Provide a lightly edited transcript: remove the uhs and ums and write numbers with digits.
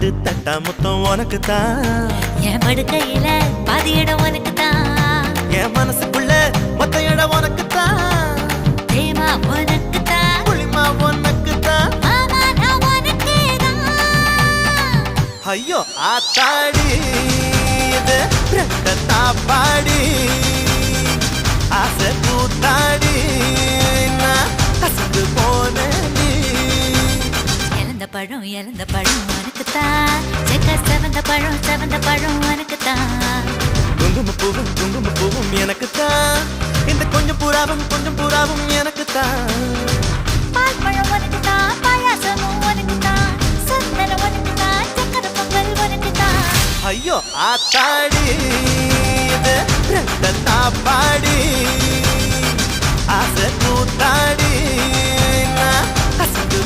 8 தட்டா முத்தம் உனக்கு தான் என் படுக்கையில பாதி இடம் உனக்கு தான் என் மனசுக்குள்ள மொத்த இடம் உனக்கு தான் தேமா உனக்கு தான் புளிமா உனக்கு தான் மாமா நான் உனக்கு தான் ஐயோ ஆத்தாடி இது ரெட்ட தாப்பாடி ஆசை கூத்தாடி நான் கசந்து போனேன் இழந்த பழம் உனக்கு தான் செக்க செவந்த பழம் உனக்கு தான் குங்கும பூவும் எனக்கு தான் இந்த கொஞ்சம் புறாவும் எனக்கு தான் பால் பழம் உனக்கு தான் பாயாசமும் உனக்கு தான் சந்தனம் உனக்கு தான் சக்கரை பொங்கல் உனக்கு தான் ஐயோ ஆத்தாடி இது ரெட்ட தாப்பாடி ஆசை கூத்தாடி நான் கசந்து